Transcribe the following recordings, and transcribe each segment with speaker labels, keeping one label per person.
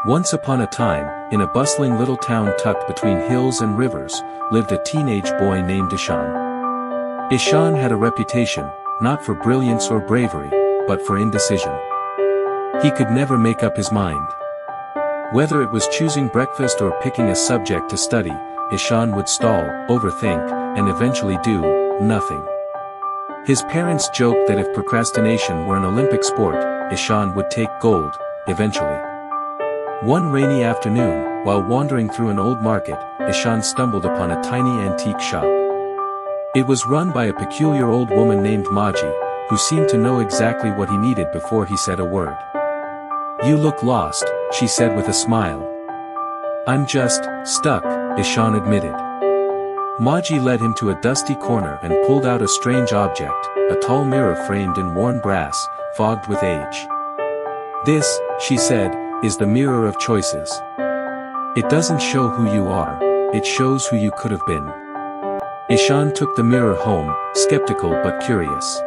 Speaker 1: Once upon a time, in a bustling little town tucked between hills and rivers, lived a teenage boy named Ishan. Ishan had a reputation, not for brilliance or bravery, but for indecision. He could never make up his mind. Whether it was choosing breakfast or picking a subject to study, Ishan would stall, overthink, and eventually do nothing. His parents joked that if procrastination were an Olympic sport, Ishan would take gold, eventually. One rainy afternoon, while wandering through an old market, Ishan stumbled upon a tiny antique shop. It was run by a peculiar old woman named Maji, who seemed to know exactly what he needed before he said a word. "You look lost," she said with a smile. "I'm just stuck," Ishan admitted. Maji led him to a dusty corner and pulled out a strange object, a tall mirror framed in worn brass, fogged with age. "This," she said, "is the mirror of choices. It doesn't show who you are, it shows who you could have been." Ishan took the mirror home, skeptical but curious.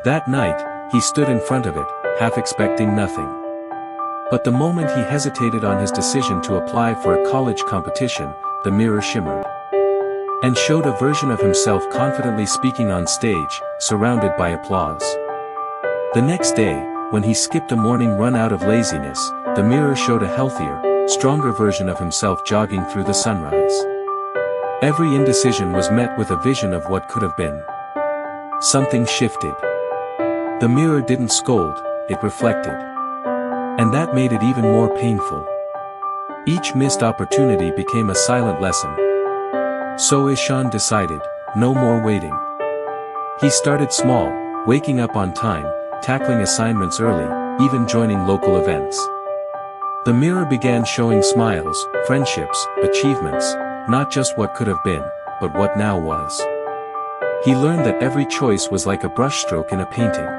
Speaker 1: That night, he stood in front of it, half expecting nothing. But the moment he hesitated on his decision to apply for a college competition, the mirror shimmered and showed a version of himself confidently speaking on stage, surrounded by applause. The next day, when he skipped a morning run out of laziness, the mirror showed a healthier, stronger version of himself jogging through the sunrise. Every indecision was met with a vision of what could have been. Something shifted. The mirror didn't scold, it reflected. And that made it even more painful. Each missed opportunity became a silent lesson. So Ishan decided, no more waiting. He started small, waking up on time, tackling assignments early, even joining local events. The mirror began showing smiles, friendships, achievements, not just what could have been, but what now was. He learned that every choice was like a brushstroke in a painting.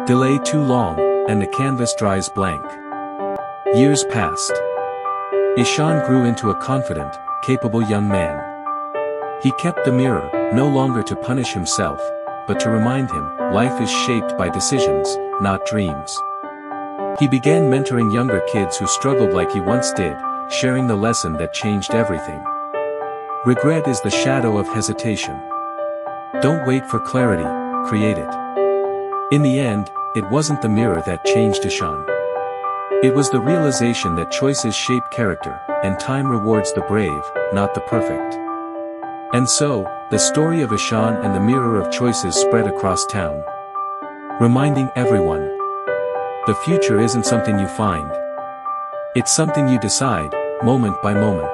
Speaker 1: Delay too long, and the canvas dries blank. Years passed. Ishan grew into a confident, capable young man. He kept the mirror, no longer to punish himself, but to remind him, life is shaped by decisions, not dreams. He began mentoring younger kids who struggled like he once did, sharing the lesson that changed everything. Regret is the shadow of hesitation. Don't wait for clarity, create it. In the end, it wasn't the mirror that changed Ishan. It was the realization that choices shape character, and time rewards the brave, not the perfect. And so, the story of Ishan and the mirror of choices spread across town, reminding everyone, the future isn't something you find. It's something you decide, moment by moment.